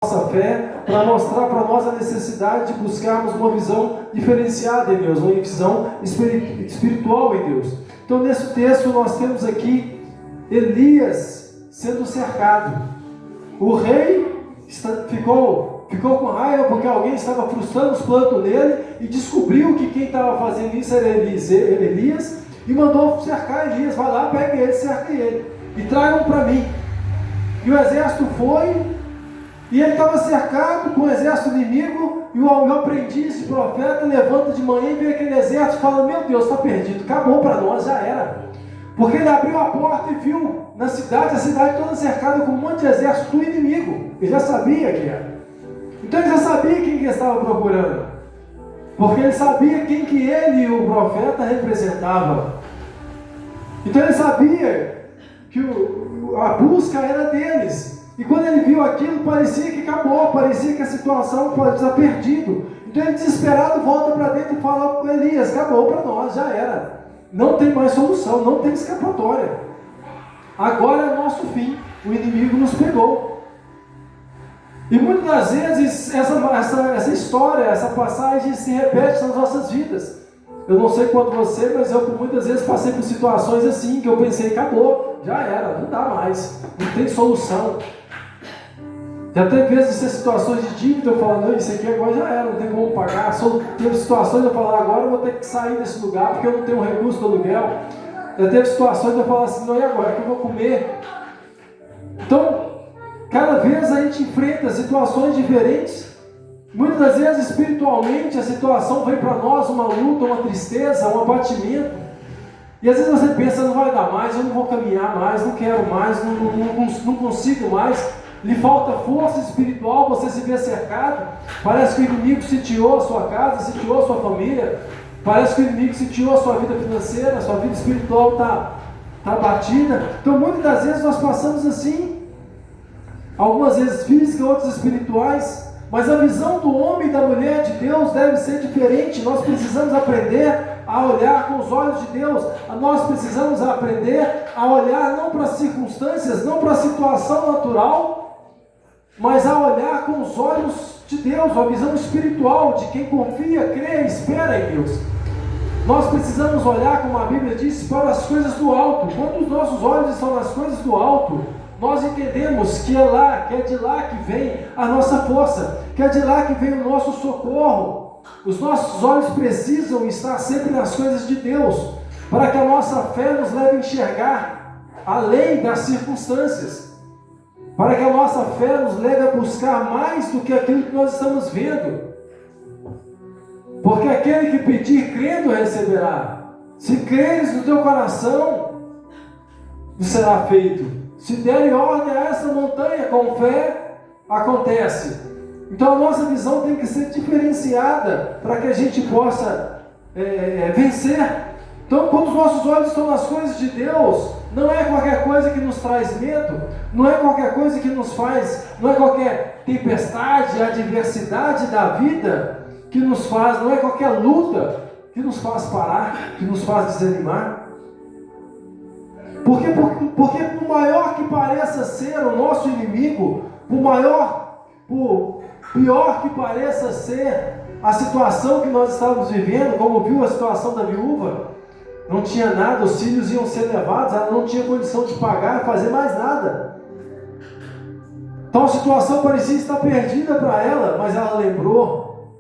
nossa fé, para mostrar para nós a necessidade de buscarmos uma visão diferenciada em Deus, uma visão espiritual em Deus. Então, nesse texto, nós temos aqui Elias sendo cercado. O rei ficou com raiva porque alguém estava frustrando os planos dele e descobriu que quem estava fazendo isso era Elias e mandou cercar Elias. Vai lá, pega ele, cerca ele e tragam para mim. E o exército foi. E ele estava cercado com o exército inimigo, e o aprendiz, o profeta, levanta de manhã e vê aquele exército e fala: meu Deus, está perdido, acabou para nós, já era. Porque ele abriu a porta e viu na cidade, a cidade toda cercada com um monte de exército do inimigo. Ele já sabia que era. Então ele já sabia quem que estava procurando. Porque ele sabia quem que ele e o profeta representavam. Então ele sabia que a busca era deles. E quando ele viu aquilo, parecia que acabou, parecia que a situação pode estar perdida. Então ele, desesperado, volta para dentro e fala para Elias: acabou para nós, já era. Não tem mais solução, não tem escapatória. Agora é o nosso fim, o inimigo nos pegou. E muitas das vezes essa história, essa passagem se repete nas nossas vidas. Eu não sei quanto você, mas eu muitas vezes passei por situações assim, que eu pensei: acabou, já era, não dá mais, não tem solução. Já teve vezes situações de dívida, eu falo: não, isso aqui agora já era, não tem como pagar. Teve situações eu falo: agora eu vou ter que sair desse lugar porque eu não tenho recurso do aluguel. Já teve situações eu falo assim: não, e agora? O que eu vou comer? Então, cada vez a gente enfrenta situações diferentes. Muitas das vezes, espiritualmente, a situação vem para nós uma luta, uma tristeza, um abatimento. E às vezes você pensa: não vai dar mais, eu não vou caminhar mais, não quero mais, não consigo mais. Lhe falta força espiritual, você se vê cercado. Parece que o inimigo sitiou a sua casa, sitiou a sua família. Parece que o inimigo sitiou a sua vida financeira, a sua vida espiritual está abatida. Então muitas das vezes nós passamos assim, algumas vezes físicas, outras espirituais. Mas a visão do homem e da mulher de Deus deve ser diferente. Nós precisamos aprender a olhar com os olhos de Deus. Nós precisamos aprender a olhar não para as circunstâncias, não para a situação natural, mas a olhar com os olhos de Deus, a visão espiritual de quem confia, crê e espera em Deus. Nós precisamos olhar, como a Bíblia diz, para as coisas do alto. Quando os nossos olhos estão nas coisas do alto, nós entendemos que é de lá que vem a nossa força, que é de lá que vem o nosso socorro. Os nossos olhos precisam estar sempre nas coisas de Deus, para que a nossa fé nos leve a enxergar além das circunstâncias, para que a nossa fé nos leve a buscar mais do que aquilo que nós estamos vendo. Porque aquele que pedir crendo receberá. Se creres no teu coração, será feito. Se derem ordem a essa montanha com fé, acontece. Então a nossa visão tem que ser diferenciada para que a gente possa vencer. Então, quando os nossos olhos estão nas coisas de Deus, não é qualquer coisa que nos traz medo, não é qualquer coisa que nos faz, não é qualquer tempestade, adversidade da vida que nos faz, não é qualquer luta que nos faz parar, que nos faz desanimar. Porque por maior que pareça ser o nosso inimigo, por pior que pareça ser a situação que nós estávamos vivendo, como viu a situação da viúva, não tinha nada, os filhos iam ser levados, ela não tinha condição de pagar, fazer mais nada. Então a situação parecia estar perdida para ela, mas ela lembrou.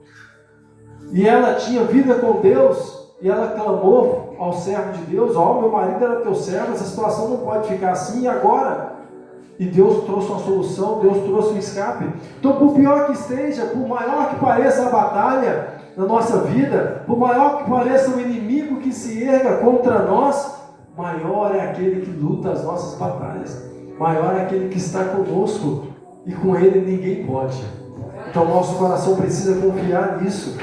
E ela tinha vida com Deus, e ela clamou ao servo de Deus: meu marido era teu servo, essa situação não pode ficar assim, e agora? E Deus trouxe uma solução, Deus trouxe um escape. Então, por pior que esteja, por maior que pareça a batalha na nossa vida, por maior que pareça o inimigo que se erga contra nós, maior é aquele que luta as nossas batalhas, maior é aquele que está conosco, e com ele ninguém pode. Então nosso coração precisa confiar nisso,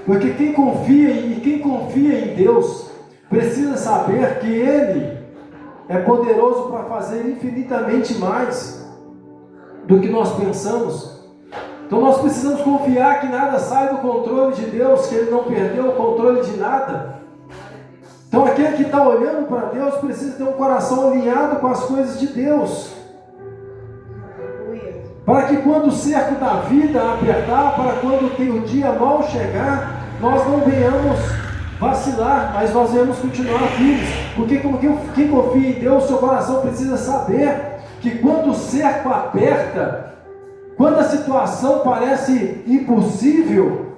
porque quem confia em Deus precisa saber que Ele é poderoso para fazer infinitamente mais do que nós pensamos. Então nós precisamos confiar que nada sai do controle de Deus, que Ele não perdeu o controle de nada. Então aquele que está olhando para Deus precisa ter um coração alinhado com as coisas de Deus. para que quando o cerco da vida apertar, para quando o dia mal chegar, nós não venhamos vacilar, mas nós venhamos continuar firmes. Porque quem confia em Deus, seu coração precisa saber que quando o cerco aperta, quando a situação parece impossível,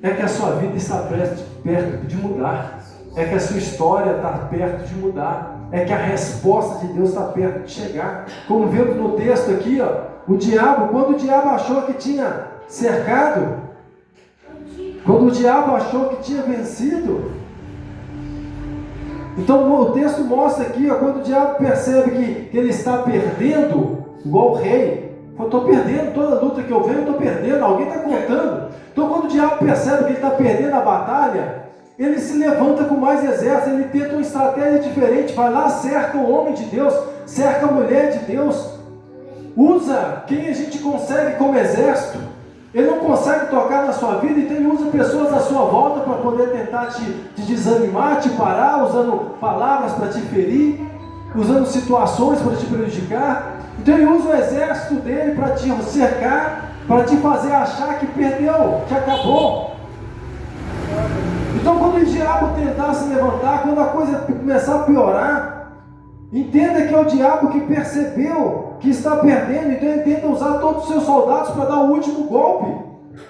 é que a sua vida está perto de mudar, é que a sua história está perto de mudar, é que a resposta de Deus está perto de chegar. Como vemos no texto aqui, o diabo, quando o diabo achou que tinha cercado, quando o diabo achou que tinha vencido, então o texto mostra aqui, quando o diabo percebe que ele está perdendo, igual o rei, eu estou perdendo, toda luta que eu venho, eu estou perdendo, alguém está contando. Então quando o diabo percebe que ele está perdendo a batalha, ele se levanta com mais exército, ele tenta uma estratégia diferente, vai lá, cerca o homem de Deus, cerca a mulher de Deus, usa quem a gente consegue como exército. Ele não consegue tocar na sua vida, então ele usa pessoas à sua volta para poder tentar te desanimar, te parar, usando palavras para te ferir, usando situações para te prejudicar. Então ele usa o exército dele para te cercar, para te fazer achar que perdeu, que acabou. Então quando o diabo tentar se levantar, quando a coisa começar a piorar, entenda que é o diabo que percebeu que está perdendo, então ele tenta usar todos os seus soldados para dar o último golpe,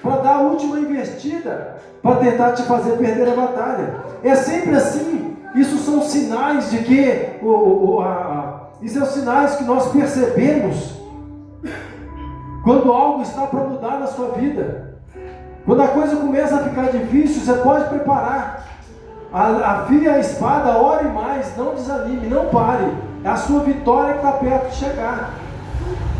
para dar a última investida, para tentar te fazer perder a batalha. É sempre assim. Isso são sinais de que isso são sinais que nós percebemos quando algo está para mudar na sua vida. Quando a coisa começa a ficar difícil, você pode preparar. Afie a espada, ore mais, não desanime, não pare. É a sua vitória que está perto de chegar.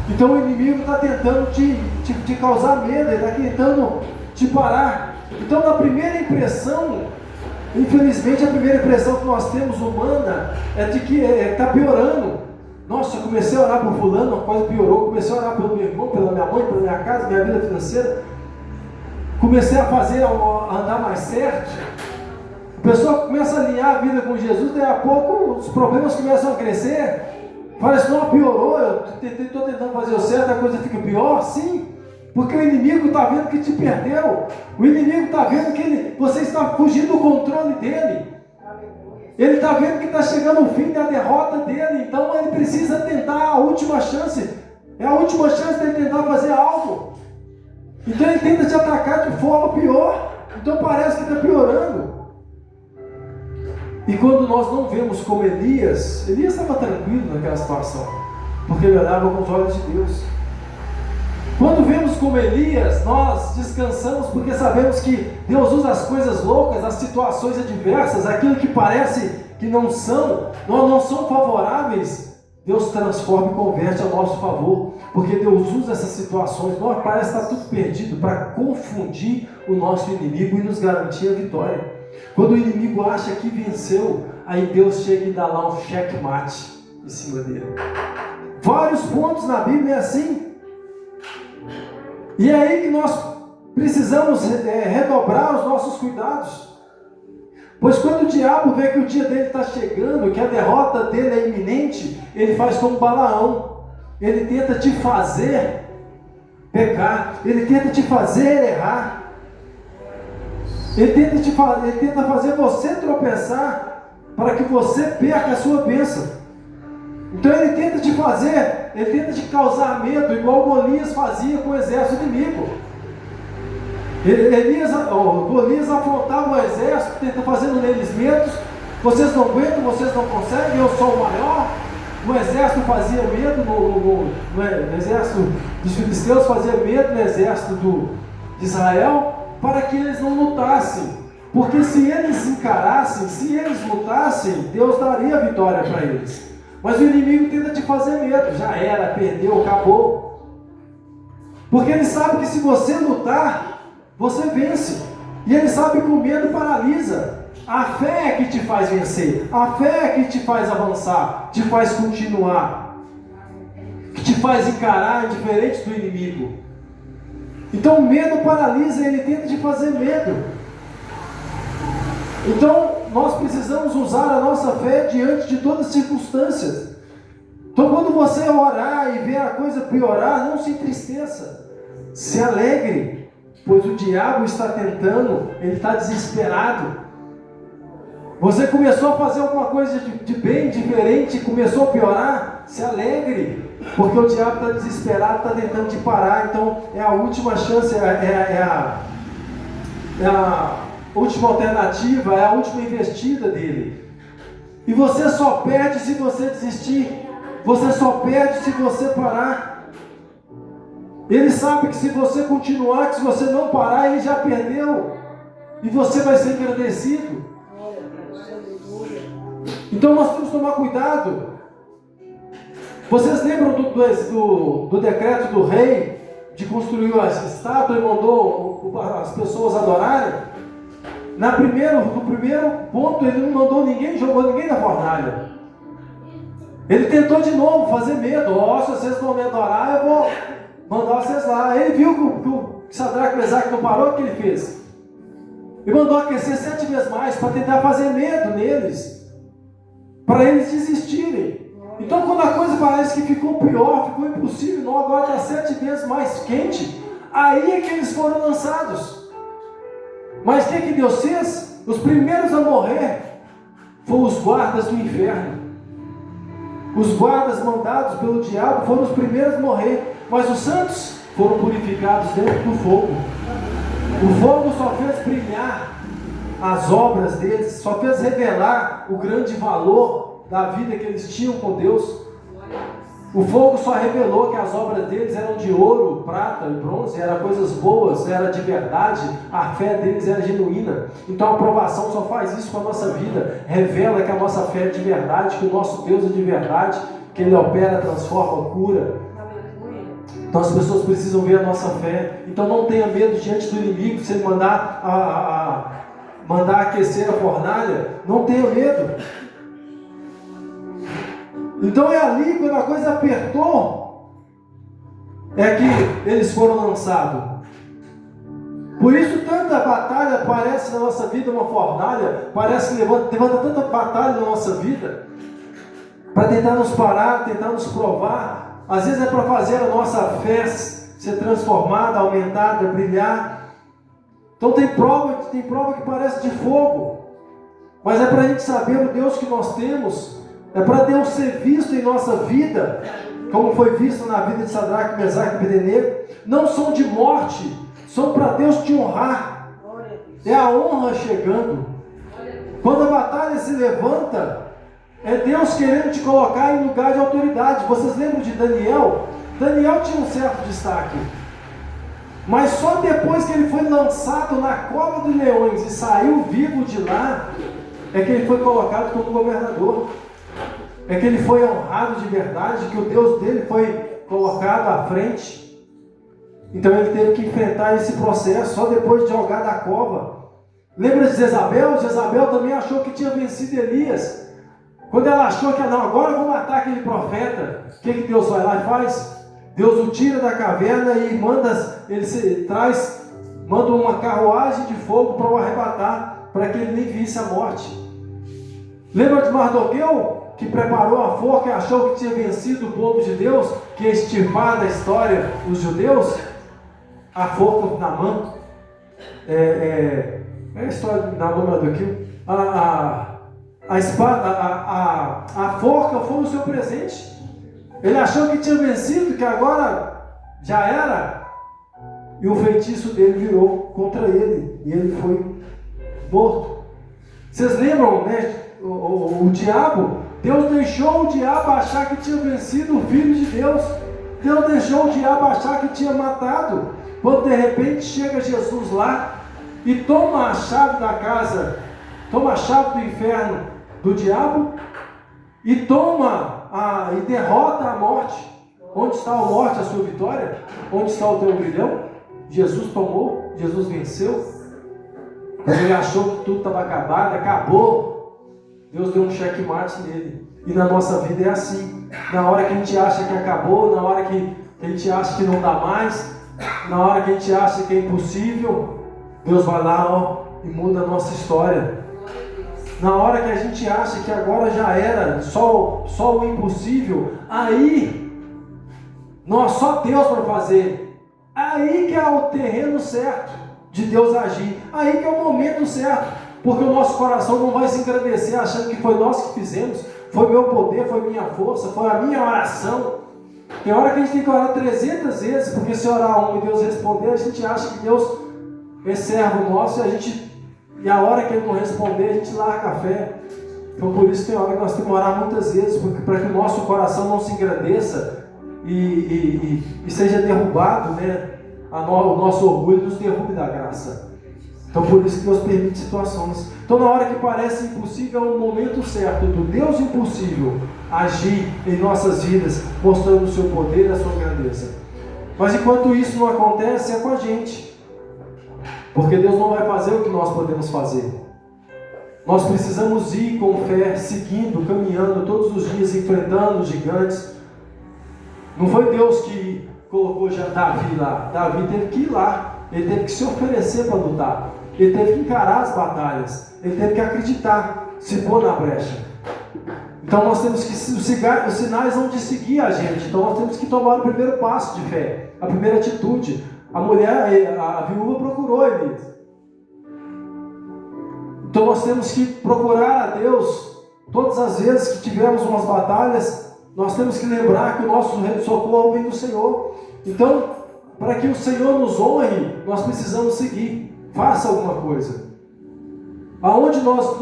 Então o inimigo está tentando te causar medo, ele está tentando te parar. Então na primeira impressão, infelizmente a primeira impressão que nós temos humana é de que está piorando. Nossa, eu comecei a orar por fulano, a coisa piorou, comecei a orar pelo meu irmão, pela minha mãe, pela minha casa, minha vida financeira. Comecei a andar mais certo. A pessoa começa a alinhar a vida com Jesus, daí a pouco os problemas começam a crescer. Parece que não piorou, eu estou tentando fazer o certo, a coisa fica pior. Sim, porque o inimigo está vendo que te perdeu. O inimigo está vendo que você está fugindo do controle dele. Ele está vendo que está chegando o fim da derrota dele. Então ele precisa tentar a última chance. É a última chance dele tentar fazer algo. Então ele tenta te atacar de forma pior. Então parece que está piorando. E quando nós não vemos como Elias estava tranquilo naquela situação, porque ele olhava com os olhos de Deus. Quando vemos como Elias, nós descansamos porque sabemos que Deus usa as coisas loucas, as situações adversas, aquilo que parece que não são favoráveis, Deus transforma e converte a nosso favor, porque Deus usa essas situações, parece que está tudo perdido, para confundir o nosso inimigo e nos garantir a vitória. Quando o inimigo acha que venceu, aí Deus chega e dá lá um checkmate em cima dele. Vários pontos na Bíblia é assim. E é aí que nós precisamos redobrar os nossos cuidados. Pois quando o diabo vê que o dia dele está chegando, que a derrota dele é iminente, ele faz como Balaão. Ele tenta te fazer pecar, ele tenta te fazer errar. Ele tenta fazer você tropeçar para que você perca a sua bênção. Então ele tenta te causar medo, igual Golias fazia com o exército inimigo. Golias afrontava o exército, tenta fazendo neles medos. Vocês não aguentam, vocês não conseguem, eu sou o maior. O exército fazia medo, no exército dos filisteus fazia medo no exército de Israel, para que eles não lutassem, porque se eles encarassem, se eles lutassem, Deus daria a vitória para eles. Mas o inimigo tenta te fazer medo, já era, perdeu, acabou, porque ele sabe que se você lutar, você vence, e ele sabe que o medo paralisa. A fé é que te faz vencer, a fé é que te faz avançar, te faz continuar, que te faz encarar diferente do inimigo. Então o medo paralisa, ele tenta te fazer medo. Então nós precisamos usar a nossa fé diante de todas as circunstâncias. Então quando você orar e ver a coisa piorar, não se entristeça, se alegre, pois o diabo está tentando, ele está desesperado. Você começou a fazer alguma coisa de bem diferente, começou a piorar, se alegre, porque o diabo está desesperado, está tentando te parar. Então é a última chance, é a última alternativa, é a última investida dele. E você só perde se você desistir, você só perde se você parar. Ele sabe que se você continuar, que se você não parar, ele já perdeu, e você vai ser agradecido. Então nós temos que tomar cuidado. Vocês lembram do decreto do rei de construir a estátua e mandou as pessoas adorarem? No primeiro ponto ele não mandou ninguém, jogou ninguém na fornalha. Ele tentou de novo fazer medo. Se vocês vão me adorar, eu vou mandar vocês lá. Ele viu que o Sadraque, Mesaque não parou, o que ele fez? Ele mandou aquecer 7 vezes mais para tentar fazer medo neles, para eles desistirem. Então quando a coisa parece que ficou pior, ficou impossível, não, agora está 7 vezes mais quente, aí é que eles foram lançados. Mas o que Deus fez? Os primeiros a morrer foram os guardas do inferno. Os guardas mandados pelo diabo foram os primeiros a morrer, mas os santos foram purificados dentro do fogo. O fogo só fez brilhar as obras deles, só fez revelar o grande valor da vida que eles tinham com Deus. O fogo só revelou que as obras deles eram de ouro, prata e bronze, eram coisas boas, era de verdade, a fé deles era genuína. Então a aprovação só faz isso com a nossa vida, revela que a nossa fé é de verdade, que o nosso Deus é de verdade, que Ele opera, transforma, cura. Então as pessoas precisam ver a nossa fé. Então não tenha medo diante do inimigo, se ele mandar aquecer a fornalha, não tenha medo. Então é ali, quando a coisa apertou, é que eles foram lançados. Por isso tanta batalha parece na nossa vida uma fornalha, parece que levanta tanta batalha na nossa vida, para tentar nos parar, tentar nos provar. Às vezes é para fazer a nossa fé ser transformada, aumentada, brilhar. Então tem prova que parece de fogo, mas é para a gente saber o Deus que nós temos. É para Deus ser visto em nossa vida, como foi visto na vida de Sadraque, Mesaque e Abednego. Não são de morte, são para Deus te honrar. É a honra chegando. Quando a batalha se levanta, é Deus querendo te colocar em lugar de autoridade. Vocês lembram de Daniel? Daniel tinha um certo destaque, mas só depois que ele foi lançado na cova dos leões e saiu vivo de lá, é que ele foi colocado como governador. É que ele foi honrado de verdade, que o Deus dele foi colocado à frente. Então ele teve que enfrentar esse processo só depois de jogar da cova. Lembra de Jezabel? Jezabel também achou que tinha vencido Elias. Quando ela achou que não, agora eu vou matar aquele profeta, o que Deus vai lá e faz? Deus o tira da caverna e manda uma carruagem de fogo para o arrebatar, para que ele nem visse a morte. Lembra de Mardoqueu, que preparou a forca e achou que tinha vencido o povo de Deus, que ia extirpar da história os judeus? A forca na mão. É a história da mão Mardoqueu. A espada, a forca foi o seu presente. Ele achou que tinha vencido, que agora já era. E o feitiço dele virou contra ele. E ele foi morto. Vocês lembram, né? O diabo, Deus deixou o diabo achar que tinha vencido o Filho de Deus. Deus deixou o diabo achar que tinha matado. Quando de repente chega Jesus lá e toma a chave da casa, toma a chave do inferno do diabo e e derrota a morte. Onde está a morte, a sua vitória? Onde está o teu grilhão? Jesus tomou, Jesus venceu. Quando ele achou que tudo estava acabado, acabou. Deus deu um checkmate nele. E na nossa vida é assim. Na hora que a gente acha que acabou, na hora que a gente acha que não dá mais, na hora que a gente acha que é impossível, Deus vai lá e muda a nossa história. na hora que a gente acha que agora já era, só o impossível, aí só Deus para fazer. Aí que é o terreno certo de Deus agir. Aí que é o momento certo. Porque o nosso coração não vai se engrandecer achando que foi nós que fizemos, foi meu poder, foi minha força, foi a minha oração. Tem hora que a gente tem que orar 300 vezes, porque se orar uma e Deus responder, a gente acha que Deus é servo nosso e a hora que Ele não responder, a gente larga a fé. Então por isso tem hora que nós temos que orar muitas vezes, para que o nosso coração não se engrandeça e seja derrubado, né? O nosso orgulho nos derrube da graça. Então por isso que Deus permite situações. Então na hora que parece impossível, é o momento certo do Deus impossível agir em nossas vidas, mostrando o seu poder e a sua grandeza. Mas enquanto isso não acontece, é com a gente. Porque Deus não vai fazer o que nós podemos fazer. Nós precisamos ir com fé, seguindo, caminhando todos os dias, enfrentando os gigantes. Não foi Deus que colocou já Davi lá. Davi teve que ir lá. Ele teve que se oferecer para lutar. Ele teve que encarar as batalhas. Ele teve que acreditar, se pôr na brecha. Então nós temos que, os sinais vão de seguir a gente. Então nós temos que tomar o primeiro passo de fé, a primeira atitude. A mulher, a viúva procurou Elias. Então nós temos que procurar a Deus. Todas as vezes que tivermos umas batalhas, nós temos que lembrar que o nosso socorro vem do Senhor. Então, para que o Senhor nos honre, nós precisamos seguir. Faça alguma coisa. Aonde nós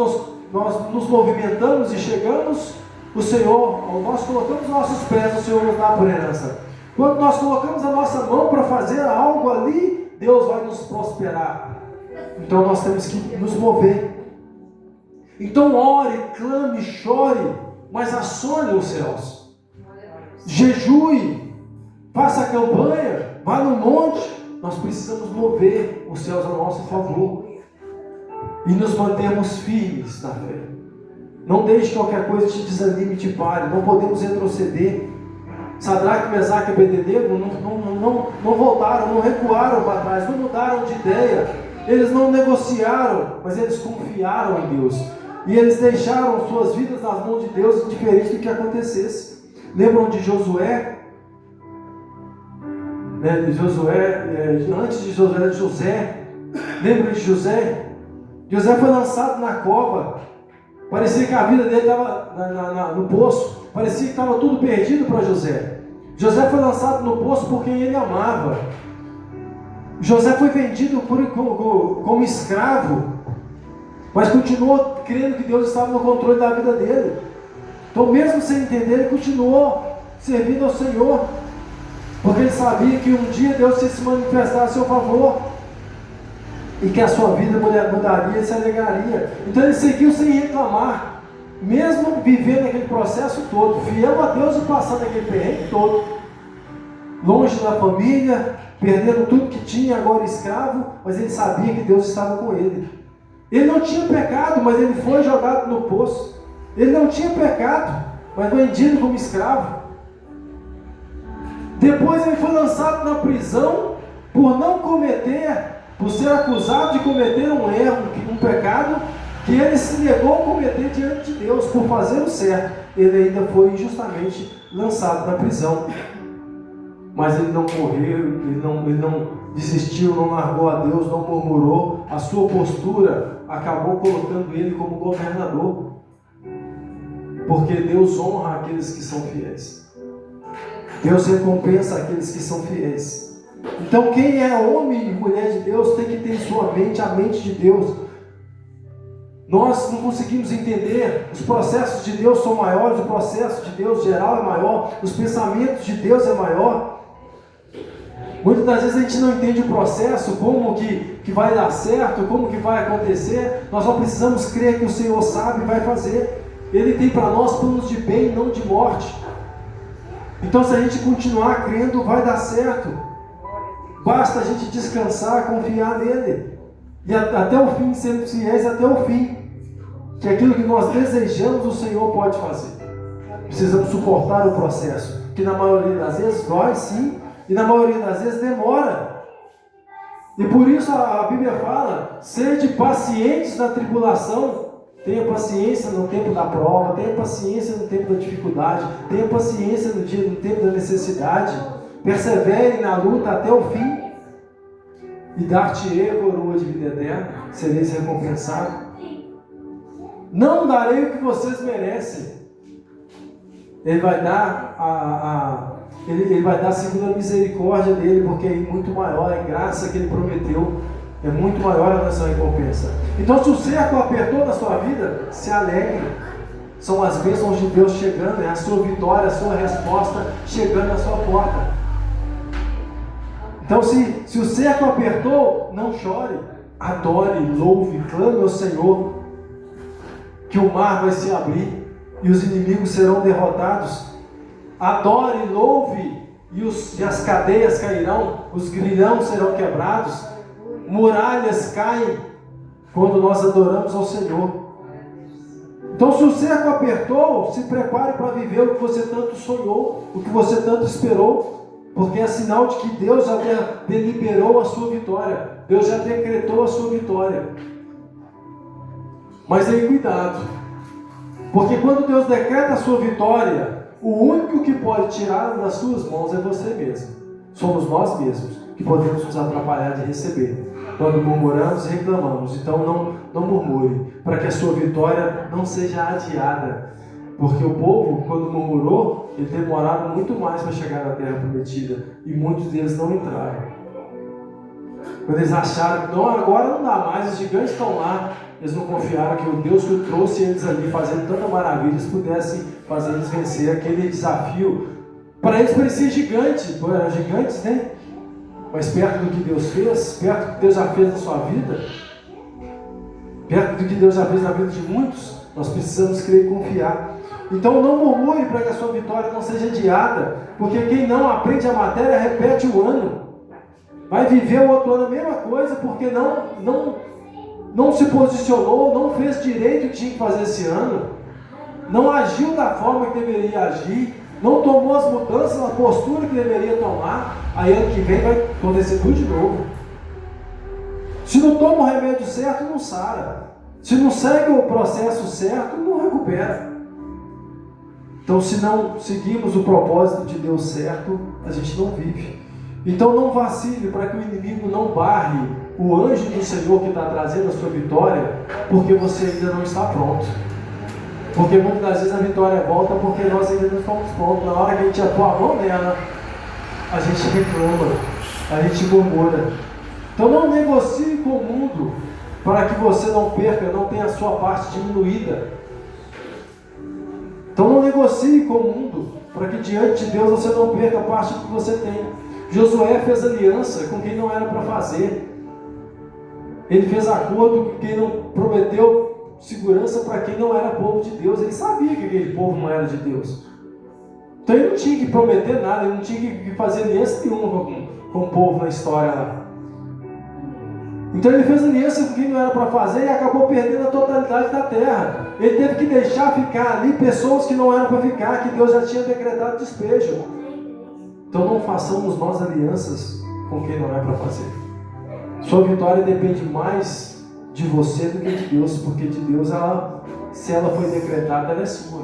nos movimentamos e chegamos, o Senhor, nós colocamos nossos pés, o Senhor nos dá por herança. Quando nós colocamos a nossa mão para fazer algo ali, Deus vai nos prosperar. Então nós temos que nos mover. Então ore, clame, chore, mas acione os céus. Jejue, faça a campanha, vá no monte. Nós precisamos mover os céus a nosso favor e nos mantermos firmes na fé. Não deixe que qualquer coisa te desanime e te pare. Não podemos retroceder. Sadraque, Mesaque e Abednego não voltaram, não recuaram para trás, não mudaram de ideia. Eles não negociaram, mas eles confiaram em Deus. E eles deixaram suas vidas nas mãos de Deus, indiferente do que acontecesse. Lembram de Josué? Antes de José, lembra de José? José foi lançado na cova. Parecia que a vida dele estava no poço. Parecia que estava tudo perdido para José. José foi lançado no poço por quem ele amava. José foi vendido como escravo, mas continuou crendo que Deus estava no controle da vida dele. Então mesmo sem entender, ele continuou servindo ao Senhor, porque ele sabia que um dia Deus ia se manifestar a seu favor e que a sua vida mudaria e se alegraria. Então ele seguiu sem reclamar, mesmo vivendo aquele processo todo, fiel a Deus e passando aquele perrengue todo, longe da família, perdendo tudo que tinha, agora escravo, mas ele sabia que Deus estava com ele. Ele não tinha pecado, mas ele foi jogado no poço. Ele não tinha pecado, mas vendido como escravo. Depois ele foi lançado na prisão por ser acusado de cometer um erro, um pecado que ele se negou a cometer diante de Deus, por fazer o certo. Ele ainda foi injustamente lançado na prisão. Mas ele não morreu, ele não desistiu, não largou a Deus, não murmurou. A sua postura acabou colocando ele como governador. Porque Deus honra aqueles que são fiéis. Deus recompensa aqueles que são fiéis. Então quem é homem e mulher de Deus tem que ter em sua mente a mente de Deus. Nós não conseguimos entender, os processos de Deus são maiores, o processo de Deus geral é maior, os pensamentos de Deus é maior. Muitas das vezes a gente não entende o processo, como que vai dar certo, como que vai acontecer. Nós só precisamos crer que o Senhor sabe e vai fazer. Ele tem para nós planos de bem e não de morte. Então se a gente continuar crendo, vai dar certo. Basta a gente descansar, confiar nele. E até o fim, sendo fiéis até o fim. Que aquilo que nós desejamos, o Senhor pode fazer. Precisamos suportar o processo, que na maioria das vezes dói sim, e na maioria das vezes demora. E por isso a Bíblia fala: sede pacientes na tribulação, Tenha paciência no tempo da prova, tenha paciência no tempo da dificuldade, tenha paciência no tempo da necessidade. Persevere na luta até o fim. E dar-te-ei a coroa de vida eterna, sereis recompensado. Não darei o que vocês merecem. Ele vai dar Ele vai dar segundo a misericórdia dele, porque é muito maior a graça que ele prometeu, é muito maior a nossa recompensa. Então, se o cerco apertou na sua vida, se alegre. São as bênçãos de Deus chegando, é a sua vitória, a sua resposta chegando à sua porta. Então, se o cerco apertou, não chore, adore, louve, clame ao Senhor, que o mar vai se abrir e os inimigos serão derrotados. Adore, louve, e as cadeias cairão, os grilhões serão quebrados, muralhas caem quando nós adoramos ao Senhor. Então, se o cerco apertou, se prepare para viver o que você tanto sonhou, o que você tanto esperou, porque é sinal de que Deus já deliberou a sua vitória, Deus já decretou a sua vitória. Mas aí cuidado, porque quando Deus decreta a sua vitória, o único que pode tirar das suas mãos é você mesmo. Somos nós mesmos que podemos nos atrapalhar de receber, quando murmuramos e reclamamos. Então não murmure, para que a sua vitória não seja adiada. Porque o povo, quando murmurou, eles demoraram muito mais para chegar na terra prometida. E muitos deles não entraram. Quando eles acharam que não, agora não dá mais, os gigantes estão lá, eles não confiaram que o Deus que trouxe eles ali, fazendo tanta maravilha, eles pudessem fazer eles vencer aquele desafio. Para eles parecia gigante, eram gigantes, né? Mas perto do que Deus fez, perto do que Deus já fez na sua vida, perto do que Deus já fez na vida de muitos, nós precisamos crer e confiar. Então não murmure para que a sua vitória não seja adiada, porque quem não aprende a matéria repete o ano. Vai viver o outro ano a mesma coisa, porque não se posicionou, não fez direito o que tinha que fazer esse ano, não agiu da forma que deveria agir, não tomou as mudanças na postura que deveria tomar. Aí ano que vem vai acontecer tudo de novo. Se não toma o remédio certo, não sara. Se não segue o processo certo, não recupera. Então, se não seguimos o propósito de Deus certo, a gente não vive. Então não vacile para que o inimigo não barre o anjo do Senhor que está trazendo a sua vitória, porque você ainda não está pronto. Porque muitas das vezes a vitória volta porque nós ainda não estamos prontos. Na hora que a gente põe a mão nela, a gente reclama, a gente murmura. Então não negocie com o mundo para que você não perca, não tenha a sua parte diminuída. Então não negocie com o mundo para que diante de Deus você não perca a parte que você tem. Josué fez aliança com quem não era para fazer. Ele fez acordo com quem não prometeu segurança para quem não era povo de Deus. Ele sabia que aquele povo não era de Deus. Então ele não tinha que prometer nada, ele não tinha que fazer aliança nenhuma com o povo na história lá. Então ele fez aliança com quem não era para fazer e acabou perdendo a totalidade da terra. Ele teve que deixar ficar ali pessoas que não eram para ficar, que Deus já tinha decretado despejo. Então não façamos nós alianças com quem não é para fazer. Sua vitória depende mais de você do que de Deus, porque de Deus, se ela foi decretada, ela é sua.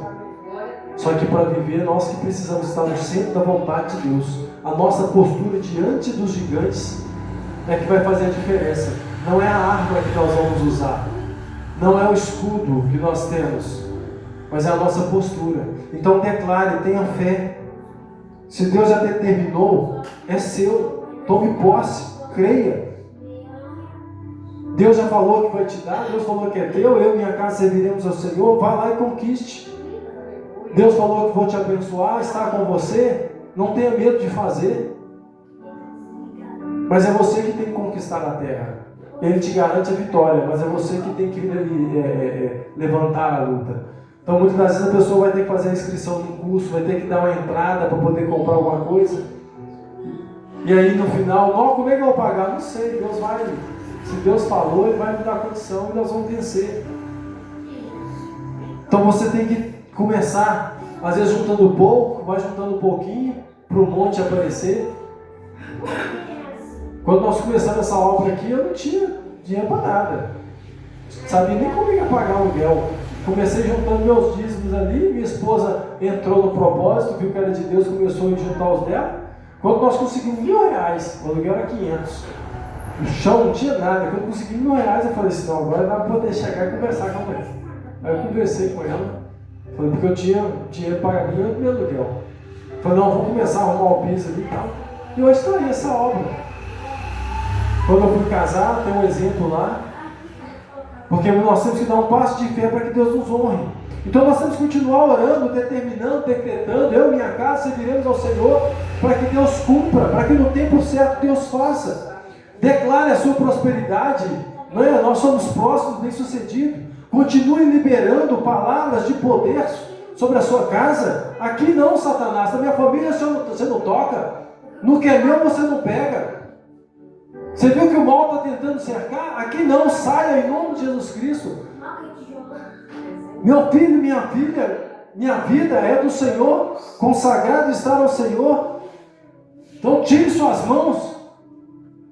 Só que para viver, nós que precisamos estar no centro da vontade de Deus. A nossa postura diante dos gigantes é que vai fazer a diferença. Não é a arma que nós vamos usar, não é o escudo que nós temos, mas é a nossa postura. Então declare, tenha fé. Se Deus já determinou, é seu. Tome posse, creia. Deus já falou que vai te dar, Deus falou que é teu, eu e minha casa serviremos ao Senhor. Vai lá e conquiste. Deus falou que vou te abençoar, está com você. Não tenha medo de fazer. Mas é você que tem que conquistar a terra. Ele te garante a vitória, mas é você que tem que levantar a luta. Então muitas das vezes a pessoa vai ter que fazer a inscrição no curso, vai ter que dar uma entrada para poder comprar alguma coisa. E aí no final, como é que eu vou pagar? Não sei, Deus vai. Se Deus falou, Ele vai me dar a condição e nós vamos vencer. Então você tem que começar, às vezes juntando pouco, vai juntando um pouquinho, para o monte aparecer. Quando nós começamos essa obra aqui, eu não tinha dinheiro para nada. sabia nem como ia pagar o aluguel. Comecei juntando meus dízimos ali, minha esposa entrou no propósito, viu que era de Deus, começou a juntar os dela. Quando nós conseguimos R$1.000, o aluguel era 500. No chão não tinha nada. Quando eu consegui R$1.000, eu falei assim, não, agora dá para poder chegar e conversar com a mulher. Aí eu conversei com ela, falei, porque eu tinha dinheiro para pagar meu aluguel. Falei, não, vamos começar a arrumar o piso ali e tal. E hoje está aí essa obra. Quando eu fui casar, tem um exemplo lá, porque nós temos que dar um passo de fé para que Deus nos honre. Então nós temos que continuar orando, determinando, decretando, eu e minha casa serviremos ao Senhor, para que Deus cumpra, para que no tempo certo Deus faça. Declare a sua prosperidade, não é? Nós somos próximos, bem-sucedidos. Continue liberando palavras de poder sobre a sua casa. Aqui não, Satanás, na minha família você não toca, no que é meu você não pega. Você viu que o mal está tentando cercar? Aqui não, saia em nome de Jesus Cristo. Meu filho, minha filha, minha vida é do Senhor, consagrado estar ao Senhor. Então tire suas mãos.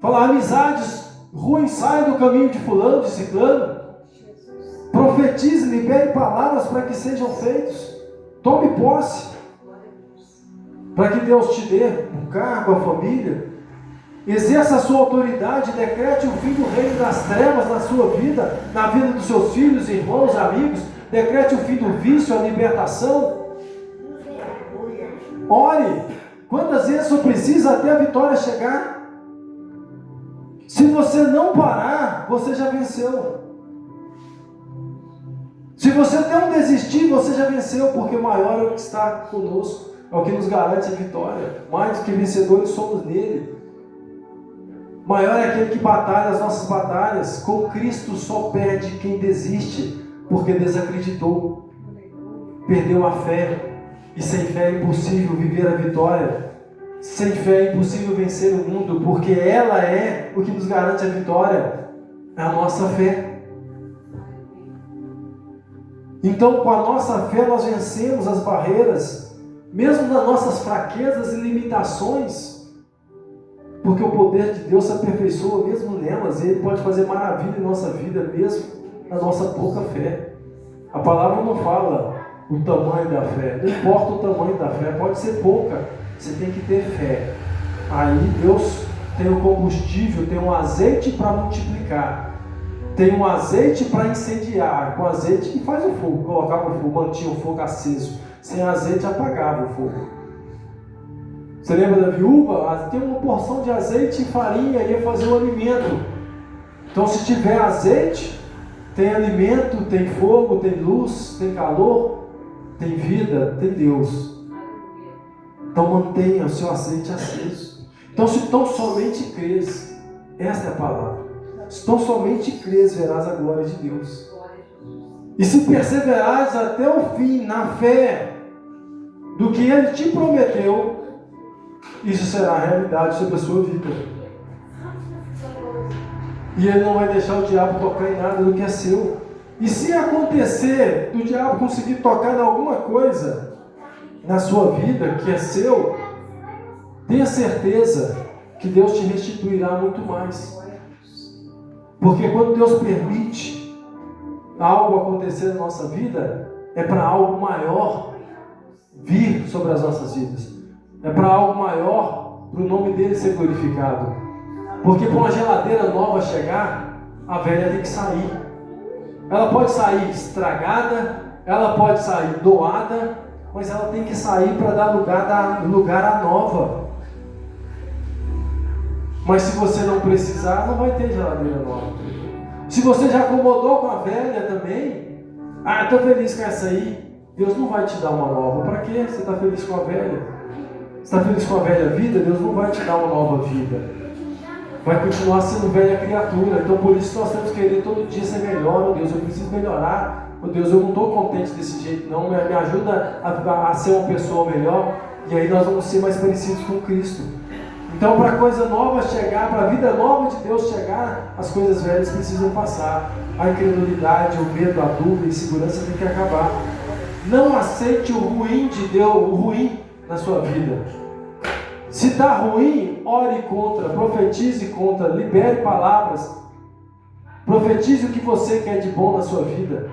Fala, amizades ruins, saia do caminho de fulano, de ciclano. Profetize, libere palavras para que sejam feitos. Tome posse. Para que Deus te dê um cargo, a família. Exerça a sua autoridade, decrete o fim do reino das trevas na sua vida, na vida dos seus filhos, irmãos, amigos. Decrete o fim do vício, a libertação. Ore. Quantas vezes você precisa até a vitória chegar? Se você não parar, você já venceu. Se você não desistir, você já venceu, porque o maior é o que está conosco, é o que nos garante a vitória. Mais do que vencedores somos nele. Maior é aquele que batalha as nossas batalhas. Com Cristo só perde quem desiste, porque desacreditou, perdeu a fé. E sem fé é impossível viver a vitória. Sem fé é impossível vencer o mundo, porque ela é o que nos garante a vitória, é a nossa fé. Então, com a nossa fé, nós vencemos as barreiras, mesmo nas nossas fraquezas e limitações, porque o poder de Deus se aperfeiçoa mesmo nelas, e Ele pode fazer maravilha em nossa vida, mesmo na nossa pouca fé. A palavra não fala o tamanho da fé, não importa o tamanho da fé, pode ser pouca, você tem que ter fé. Aí Deus tem o combustível, tem um azeite para multiplicar, tem um azeite para incendiar, com azeite que faz o fogo, colocava o fogo, mantinha o fogo aceso, sem azeite apagava o fogo. Você lembra da viúva? Tem uma porção de azeite e farinha, ia fazer o alimento. Então se tiver azeite, tem alimento, tem fogo, tem luz, tem calor, tem vida, tem Deus. Então mantenha o seu azeite aceso. Então se tão somente crês, essa é a palavra. Se tão somente crês, verás a glória de Deus. E se perseverares até o fim na fé do que Ele te prometeu, isso será a realidade sobre a sua vida. E Ele não vai deixar o diabo tocar em nada do que é seu. E se acontecer do diabo conseguir tocar em alguma coisa na sua vida que é seu, tenha certeza que Deus te restituirá muito mais. Porque quando Deus permite algo acontecer na nossa vida, é para algo maior vir sobre as nossas vidas. É para algo maior, para o nome dele ser glorificado. Porque para uma geladeira nova chegar, a velha tem que sair. Ela pode sair estragada, ela pode sair doada, mas ela tem que sair para dar lugar à nova. Mas se você não precisar, não vai ter geladeira nova. Se você já acomodou com a velha também, estou feliz com essa aí, Deus não vai te dar uma nova. Para quê? Você está feliz com a velha? Você está feliz com a velha vida? Deus não vai te dar uma nova vida. Vai continuar sendo velha criatura. Então por isso nós temos que querer todo dia ser melhor. Oh Deus, eu preciso melhorar. Oh Deus, eu não estou contente desse jeito não. Me ajuda a ser uma pessoa melhor. E aí nós vamos ser mais parecidos com Cristo. Então para a coisa nova chegar, para a vida nova de Deus chegar, as coisas velhas precisam passar. A incredulidade, o medo, a dúvida, a insegurança tem que acabar. Não aceite o ruim de Deus, o ruim na sua vida. Se está ruim, ore contra, profetize contra, libere palavras. Profetize o que você quer de bom na sua vida.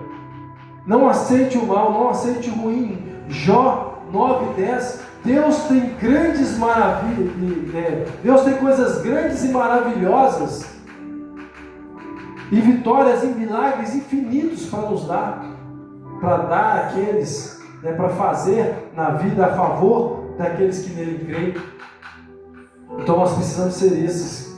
Não aceite o mal, não aceite o ruim. Jó 9:10. Deus tem grandes maravilhas, Deus tem coisas grandes e maravilhosas e vitórias e milagres infinitos para nos dar, para dar àqueles, para fazer na vida a favor daqueles que nele creem. Então nós precisamos ser esses.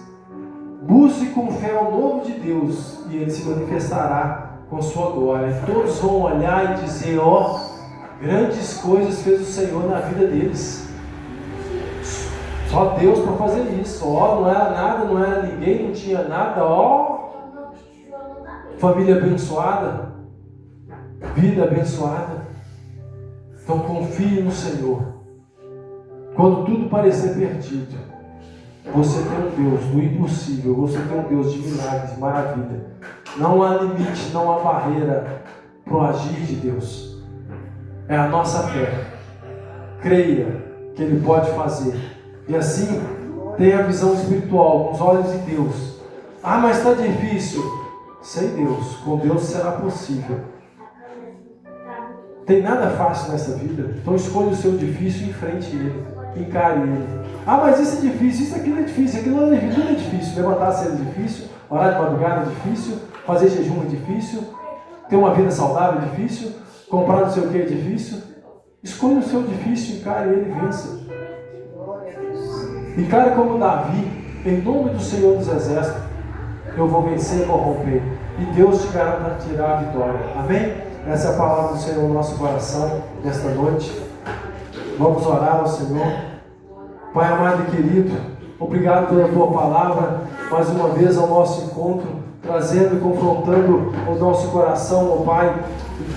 Busque com fé o novo de Deus e ele se manifestará com sua glória. Todos vão olhar e dizer: ó, grandes coisas fez o Senhor na vida deles. Só Deus para fazer isso. Ó, não era nada, não era ninguém, não tinha nada. Ó, família abençoada, vida abençoada. Então confie no Senhor. Quando tudo parecer perdido, você tem um Deus do impossível, você tem um Deus de milagres, maravilha. Não há limite, não há barreira para o agir de Deus. É a nossa fé. Creia que Ele pode fazer. E assim, tenha a visão espiritual, com os olhos de Deus. Ah, mas está difícil. Sem Deus, com Deus será possível. Tem nada fácil nessa vida. Então escolha o seu difícil e enfrente ele. Encare ele. Ah, mas isso é difícil, isso aquilo é difícil, aquilo é difícil, tudo é difícil. Levantar cedo é difícil, orar de madrugada é difícil, fazer jejum é difícil, ter uma vida saudável é difícil, comprar não sei o que é difícil. Escolha o seu difícil, encare ele e vença. Encare como Davi, em nome do Senhor dos Exércitos, eu vou vencer e vou romper. E Deus te garanta tirar a vitória. Amém? Essa é a palavra do Senhor no nosso coração, nesta noite. Vamos orar ao Senhor. Pai amado e querido, obrigado pela Tua palavra, mais uma vez ao nosso encontro, trazendo e confrontando o nosso coração, ó Pai,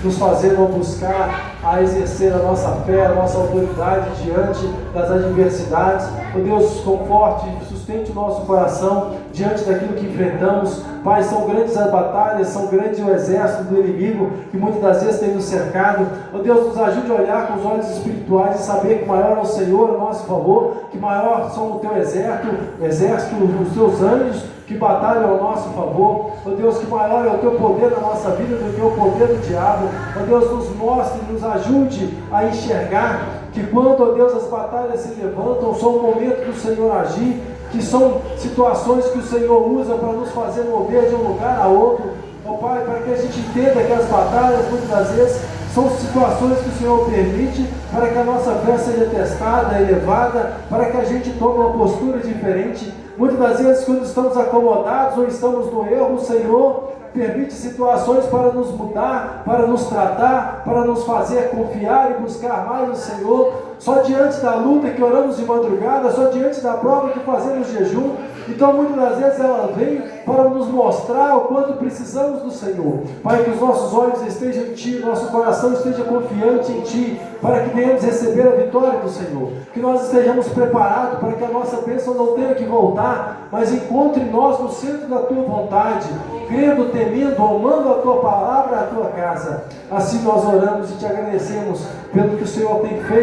nos fazendo a buscar, a exercer a nossa fé, a nossa autoridade diante das adversidades. Ó Deus, conforte e sustente o nosso coração diante daquilo que enfrentamos. Pai, são grandes as batalhas, são grandes o exército do inimigo que muitas das vezes tem nos cercado. Ó Deus, nos ajude a olhar com os olhos espirituais e saber que maior é o Senhor a nosso favor, que maior são o Teu exército, os Teus anjos que batalham ao nosso favor. Ó Deus, que maior é o Teu poder na nossa vida do que o poder do diabo. Ó Deus, nos mostre, nos ajude a enxergar que quando, ó Deus, as batalhas se levantam, são o momento do Senhor agir, que são situações que o Senhor usa para nos fazer mover de um lugar a outro. Ó Pai, para que a gente entenda que as batalhas, muitas das vezes, são situações que o Senhor permite para que a nossa fé seja testada, elevada, para que a gente tome uma postura diferente. Muitas das vezes, quando estamos acomodados ou estamos no erro, o Senhor permite situações para nos mudar, para nos tratar, para nos fazer confiar e buscar mais o Senhor. Só diante da luta que oramos de madrugada, só diante da prova que fazemos jejum. Então muitas das vezes ela vem para nos mostrar o quanto precisamos do Senhor. Pai, que os nossos olhos estejam em Ti, nosso coração esteja confiante em Ti, para que venhamos receber a vitória do Senhor. Que nós estejamos preparados para que a nossa bênção não tenha que voltar, mas encontre nós no centro da Tua vontade, crendo, temendo, amando a Tua palavra, a Tua casa. Assim nós oramos e Te agradecemos pelo que o Senhor tem feito